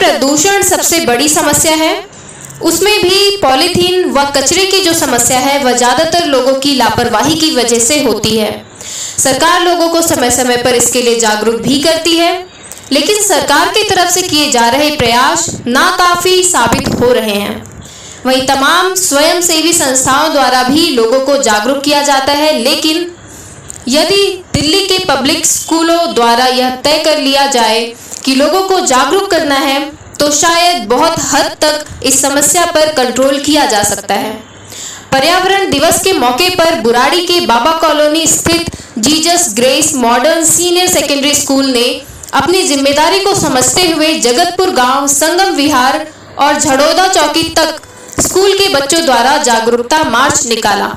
प्रदूषण सबसे बड़ी समस्या है, उसमें भी पॉलीथीन व कचरे की जो समस्या है वह ज़्यादातर लोगों की लापरवाही की वजह से होती है। सरकार लोगों को समय समय पर इसके लिए जागरूक भी करती है, लेकिन सरकार की तरफ से किए जा रहे प्रयास नाकाफी साबित हो रहे हैं। वहीं तमाम स्वयंसेवी संस्थाओं द्वारा भी लोगों को जागरूक किया जाता है, लेकिन यदि दिल्ली के पब्लिक स्कूलों द्वारा यह तय कर लिया जाए कि लोगों को जागरूक करना है तो शायद बहुत हद तक इस समस्या पर कंट्रोल किया जा सकता है। पर्यावरण दिवस के मौके पर बुराड़ी के बाबा कॉलोनी स्थित Jesus grace modern senior secondary school ने अपनी जिम्मेदारी को समझते हुए जगतपुर गांव, संगम विहार और झड़ौदा चौकी तक स्कूल के बच्चों द्वारा जागरूकता मार्च निकाला।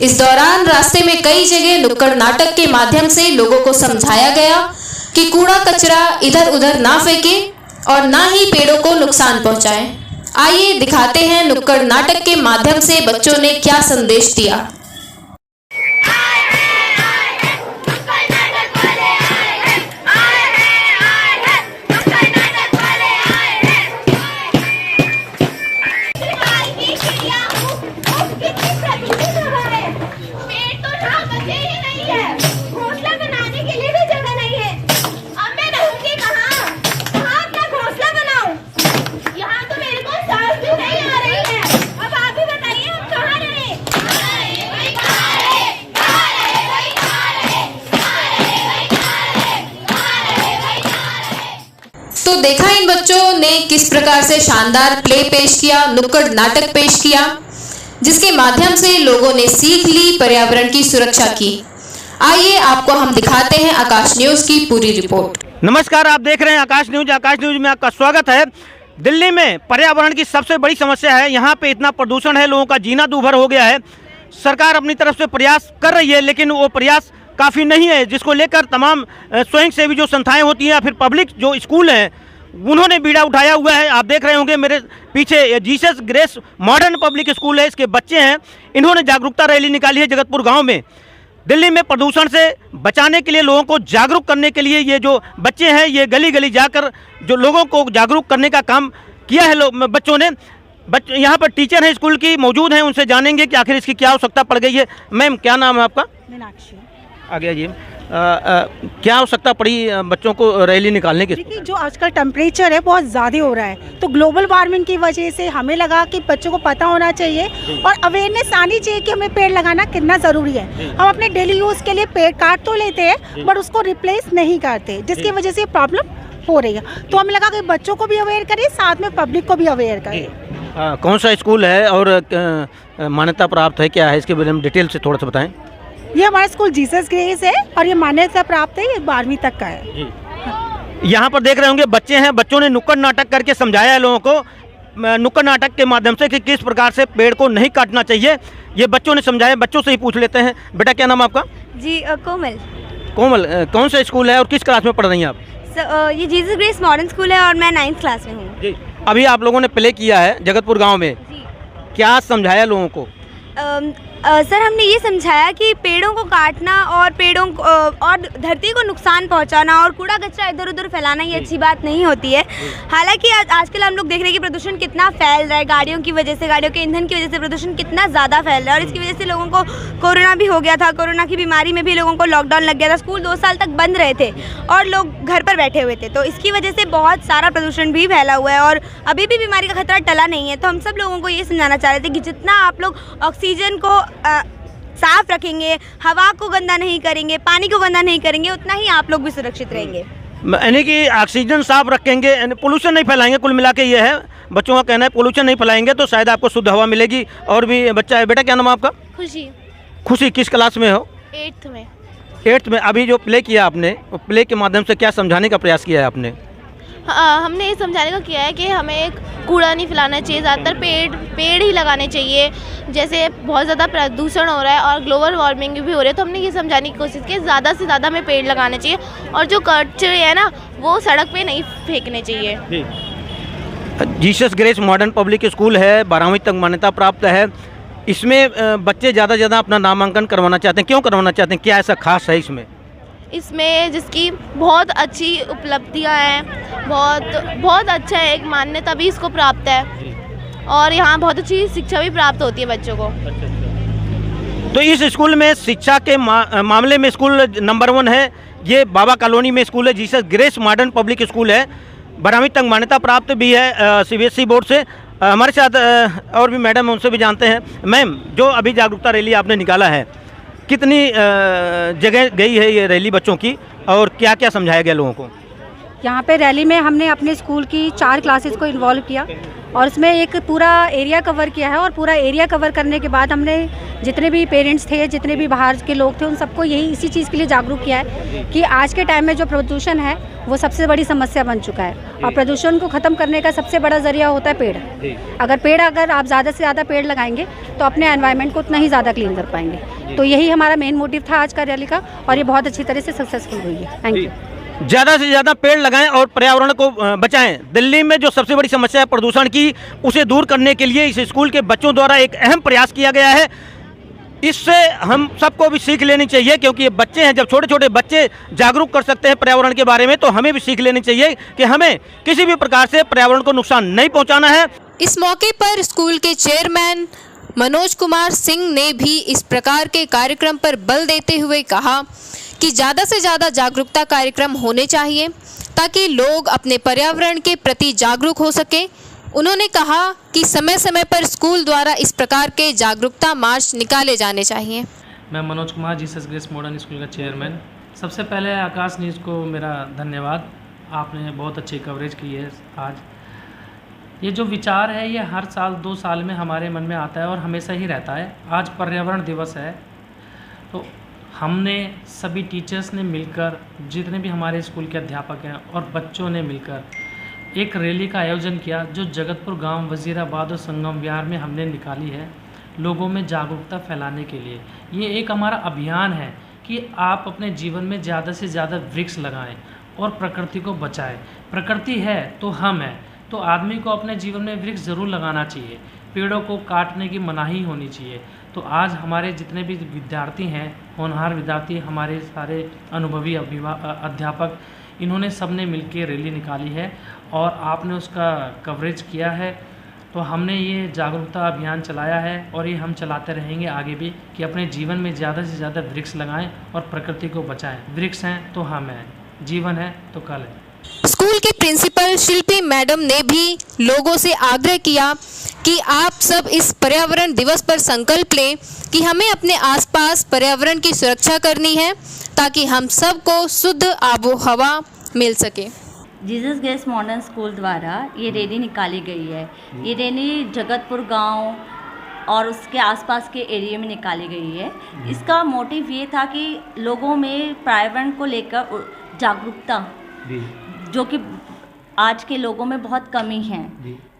इस दौरान रास्ते में कई जगह नुक्कड़ नाटक के माध्यम से लोगों को समझाया गया कि कूड़ा कचरा इधर उधर ना फेंकें और ना ही पेड़ों को नुकसान पहुंचाएं। आइए दिखाते हैं नुक्कड़ नाटक के माध्यम से बच्चों ने क्या संदेश दिया। तो देखा इन बच्चों ने किस प्रकार से शानदार प्ले पेश किया, नुक्कड़ नाटक पेश किया, जिसके माध्यम से लोगों ने सीख ली, पर्यावरण की सुरक्षा की। आइए आपको हम दिखाते हैं आकाश न्यूज की पूरी रिपोर्ट। नमस्कार, आप देख रहे हैं आकाश न्यूज। आकाश न्यूज में आपका स्वागत है। दिल्ली में पर्यावरण की सबसे बड़ी समस्या है। यहाँ पे इतना प्रदूषण है, लोगों का जीना दूभर हो गया है। सरकार अपनी तरफ से प्रयास कर रही है, लेकिन वो प्रयास काफ़ी नहीं है, जिसको लेकर तमाम स्वयंसेवी जो संस्थाएं होती हैं या फिर पब्लिक जो स्कूल हैं उन्होंने बीड़ा उठाया हुआ है। आप देख रहे होंगे मेरे पीछे Jesus grace modern public school है, इसके बच्चे हैं। इन्होंने जागरूकता रैली निकाली है जगतपुर गांव में। दिल्ली में प्रदूषण से बचाने के लिए, लोगों को जागरूक करने के लिए ये जो बच्चे हैं ये गली गली जाकर जो लोगों को जागरूक करने का काम किया है बच्चों ने। यहाँ पर टीचर हैं स्कूल की मौजूद हैं, उनसे जानेंगे कि आखिर इसकी क्या आवश्यकता पड़ गई है। मैम, क्या नाम है आपका? मीनाक्षी। आगे जी, क्या आवश्यकता पड़ी बच्चों को रैली निकालने की? देखिए, जो आजकल टेम्परेचर है बहुत ज़्यादा हो रहा है, तो ग्लोबल वार्मिंग की वजह से हमें लगा कि बच्चों को पता होना चाहिए और अवेयरनेस आनी चाहिए कि हमें पेड़ लगाना कितना ज़रूरी है। हम अपने डेली यूज़ के लिए पेड़ काट तो लेते हैं बट उसको रिप्लेस नहीं करते, जिसकी वजह से प्रॉब्लम हो रही है। तो हमें लगा कि बच्चों को भी अवेयर करें, साथ में पब्लिक को भी अवेयर करें। कौन सा स्कूल है और मान्यता प्राप्त है, क्या है, इसके बारे में डिटेल से थोड़ा सा बताएं। ये हमारा स्कूल जीसस ग्रेस है और ये मान्यता प्राप्त है, ये 12वीं तक का है। यहाँ पर देख रहे होंगे बच्चे हैं, बच्चों ने नुक्कड़ नाटक करके समझाया है लोगों को, नुक्कड़ नाटक के माध्यम से कि किस प्रकार से पेड़ को नहीं काटना चाहिए। ये बच्चों ने समझाया। बच्चों से ही पूछ लेते हैं। बेटा, क्या नाम आपका? जी कोमल। कोमल, कौन सा स्कूल है और किस क्लास में पढ़ रही हैं आप? ये जीसस ग्रेस मॉडर्न स्कूल है और मैं 9th क्लास में हूँ। जी। अभी आप लोगों ने प्ले किया है जगतपुर गाँव में, क्या समझाया लोगों को? सर, हमने ये समझाया कि पेड़ों को काटना और पेड़ों को और धरती को नुकसान पहुंचाना और कूड़ा कचरा इधर उधर फैलाना ये अच्छी बात नहीं होती है। हालांकि आजकल हम लोग देख रहे हैं कि प्रदूषण कितना फैल रहा है, गाड़ियों की वजह से, गाड़ियों के ईंधन की वजह से प्रदूषण कितना ज़्यादा फैल रहा है और इसकी वजह से लोगों को कोरोना भी हो गया था। कोरोना की बीमारी में भी लोगों को लॉकडाउन लग गया था, स्कूल 2 साल तक बंद रहे थे और लोग घर पर बैठे हुए थे, तो इसकी वजह से बहुत सारा प्रदूषण भी फैला हुआ है और अभी भी बीमारी का खतरा टला नहीं है। तो हम सब लोगों को ये समझाना चाह रहे थे कि जितना आप लोग ऑक्सीजन को साफ रखेंगे, हवा को गंदा नहीं करेंगे, पानी को गंदा नहीं करेंगे, उतना ही आप लोग भी सुरक्षित रहेंगे। यानी कि ऑक्सीजन साफ रखेंगे, पोल्यूशन नहीं फैलाएंगे। कुल मिला के ये है बच्चों का कहना है, पोल्यूशन नहीं फैलाएंगे तो शायद आपको शुद्ध हवा मिलेगी। और भी बच्चा है। बेटा, क्या नाम है आपका? खुशी। खुशी, किस क्लास में हो? 8th में। 8th में। अभी जो प्ले किया आपने, प्ले के माध्यम से क्या समझाने का प्रयास किया है आपने? हमने ये समझाने का किया है कि हमें कूड़ा नहीं फैलाना चाहिए, ज़्यादातर पेड़ ही लगाने चाहिए। जैसे बहुत ज़्यादा प्रदूषण हो रहा है और ग्लोबल वार्मिंग भी हो रही है, तो हमने ये समझाने की कोशिश की ज़्यादा से ज़्यादा हमें पेड़ लगाने चाहिए और जो कचरे है ना वो सड़क पे नहीं फेंकने चाहिए। Jesus grace modern public school है, 12वीं तक मान्यता प्राप्त है। इसमें बच्चे ज़्यादा से ज़्यादा अपना नामांकन करवाना चाहते हैं। क्यों करवाना चाहते हैं, क्या ऐसा खास है इसमें? इसमें जिसकी बहुत अच्छी उपलब्धियां हैं, बहुत अच्छा है, एक मान्यता भी इसको प्राप्त है और यहाँ बहुत अच्छी शिक्षा भी प्राप्त होती है बच्चों को। तो इस स्कूल में शिक्षा के मामले में स्कूल नंबर 1 है। ये बाबा कॉलोनी में स्कूल है, Jesus grace modern public school है, 12वीं तक मान्यता प्राप्त भी है CBSE बोर्ड से। हमारे साथ और भी मैडम है, उनसे भी जानते हैं। मैम, जो अभी जागरूकता रैली आपने निकाला है, कितनी जगह गई है ये रैली बच्चों की और क्या क्या समझाया गया लोगों को? यहाँ पे रैली में हमने अपने स्कूल की 4 क्लासेस को इन्वॉल्व किया और उसमें एक पूरा एरिया कवर किया है। और पूरा एरिया कवर करने के बाद हमने जितने भी पेरेंट्स थे, जितने भी बाहर के लोग थे, उन सबको यही इसी चीज़ के लिए जागरूक किया है कि आज के टाइम में जो प्रदूषण है वो सबसे बड़ी समस्या बन चुका है और प्रदूषण को ख़त्म करने का सबसे बड़ा ज़रिया होता है पेड़। अगर आप ज़्यादा से ज़्यादा पेड़ लगाएंगे तो अपने एनवायरनमेंट को उतना ही ज़्यादा क्लीन कर पाएंगे। तो यही हमारा मेन मोटिव था आज का रैली का और ये बहुत अच्छी तरह से सक्सेसफुल हुई है। Thank you. ज़्यादा से ज़्यादा पेड़ लगाएं और पर्यावरण को बचाएं। दिल्ली में जो सबसे बड़ी समस्या है प्रदूषण की, उसे दूर करने के लिए इस स्कूल के बच्चों द्वारा एक अहम प्रयास किया गया है। इससे हम सबको भी सीख लेनी चाहिए, क्योंकि ये बच्चे हैं। जब छोटे छोटे बच्चे जागरूक कर सकते हैं पर्यावरण के बारे में, तो हमें भी सीख लेनी चाहिए कि हमें किसी भी प्रकार से पर्यावरण को नुकसान नहीं पहुँचाना है। इस मौके पर स्कूल के चेयरमैन मनोज कुमार सिंह ने भी इस प्रकार के कार्यक्रम पर बल देते हुए कहा कि ज़्यादा से ज़्यादा जागरूकता कार्यक्रम होने चाहिए ताकि लोग अपने पर्यावरण के प्रति जागरूक हो सकें। उन्होंने कहा कि समय समय पर स्कूल द्वारा इस प्रकार के जागरूकता मार्च निकाले जाने चाहिए। मैं Manoj Kumar, Jesus grace modern school का चेयरमैन। सबसे पहले आकाश न्यूज़ को मेरा धन्यवाद, आपने बहुत अच्छी कवरेज की है। आज ये जो विचार है ये हर साल 2 साल में हमारे मन में आता है और हमेशा ही रहता है। आज पर्यावरण दिवस है, तो हमने सभी टीचर्स ने मिलकर, जितने भी हमारे स्कूल के अध्यापक हैं और बच्चों ने मिलकर एक रैली का आयोजन किया, जो जगतपुर गांव, वजीराबाद और संगम विहार में हमने निकाली है लोगों में जागरूकता फैलाने के लिए। ये एक हमारा अभियान है कि आप अपने जीवन में ज़्यादा से ज़्यादा वृक्ष लगाएं और प्रकृति को बचाएं। प्रकृति है तो हम हैं, तो आदमी को अपने जीवन में वृक्ष ज़रूर लगाना चाहिए। पेड़ों को काटने की मनाही होनी चाहिए। तो आज हमारे जितने भी विद्यार्थी हैं, होनहार विद्यार्थी, हमारे सारे अनुभवी अध्यापक, इन्होंने सबने मिलकर रैली निकाली है और आपने उसका कवरेज किया है। तो हमने ये जागरूकता अभियान चलाया है और ये हम चलाते रहेंगे आगे भी कि अपने जीवन में ज़्यादा से ज़्यादा वृक्ष लगाएं और प्रकृति को बचाएं। वृक्ष हैं तो हम हैं, जीवन है तो कल है। स्कूल के प्रिंसिपल शिल्पी मैडम ने भी लोगों से आग्रह किया कि आप सब इस पर्यावरण दिवस पर संकल्प लें कि हमें अपने आसपास पर्यावरण की सुरक्षा करनी है ताकि हम सबको शुद्ध आबो हवा मिल सके। जीसस ग्रेस मॉडर्न स्कूल द्वारा ये रैली निकाली गई है। ये रैली जगतपुर गांव और उसके आसपास के एरिया में निकाली गई है। इसका मोटिव ये था कि लोगों में पर्यावरण को लेकर जागरूकता, जो कि आज के लोगों में बहुत कमी है,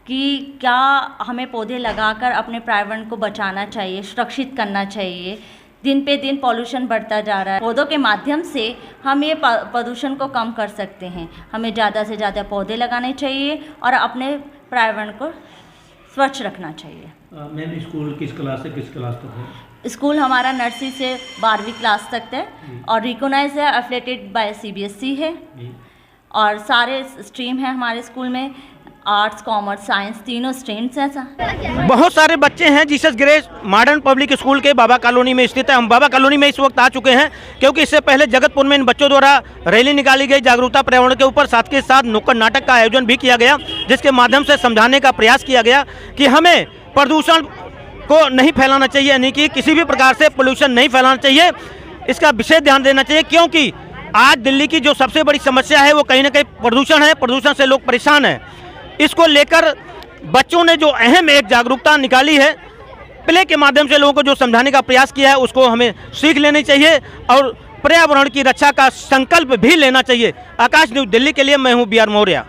कि क्या हमें पौधे लगाकर अपने पर्यावरण को बचाना चाहिए, सुरक्षित करना चाहिए। दिन पे दिन पॉल्यूशन बढ़ता जा रहा है। पौधों के माध्यम से हम ये प्रदूषण को कम कर सकते हैं। हमें ज़्यादा से ज़्यादा पौधे लगाने चाहिए और अपने पर्यावरण को स्वच्छ रखना चाहिए। मैम, स्कूल किस क्लास से किस क्लास तक है? स्कूल हमारा नर्सरी से 12वीं क्लास तक है और रिकॉग्नाइज है, एफिलेटेड बाय CBSE है और सारे स्ट्रीम हैं हमारे स्कूल में, आर्ट्स, कॉमर्स, साइंस, तीनों स्ट्रीम्स हैं। बहुत सारे बच्चे हैं Jesus grace modern public school के बाबा कॉलोनी में स्थित है। हम बाबा कॉलोनी में इस वक्त आ चुके हैं क्योंकि इससे पहले जगतपुर में इन बच्चों द्वारा रैली निकाली गई जागरूकता पर्यावरण के ऊपर। साथ के साथ नुक्कड़ नाटक का आयोजन भी किया गया, जिसके माध्यम से समझाने का प्रयास किया गया कि हमें प्रदूषण को नहीं फैलाना चाहिए, यानी कि किसी भी प्रकार से पोल्यूशन नहीं फैलाना चाहिए। इसका विशेष ध्यान देना चाहिए क्योंकि आज दिल्ली की जो सबसे बड़ी समस्या है वो कहीं ना कहीं प्रदूषण है। प्रदूषण से लोग परेशान हैं। इसको लेकर बच्चों ने जो अहम एक जागरूकता निकाली है, प्ले के माध्यम से लोगों को जो समझाने का प्रयास किया है, उसको हमें सीख लेनी चाहिए और पर्यावरण की रक्षा का संकल्प भी लेना चाहिए। आकाश न्यूज़ दिल्ली के लिए मैं हूं BR मौर्य।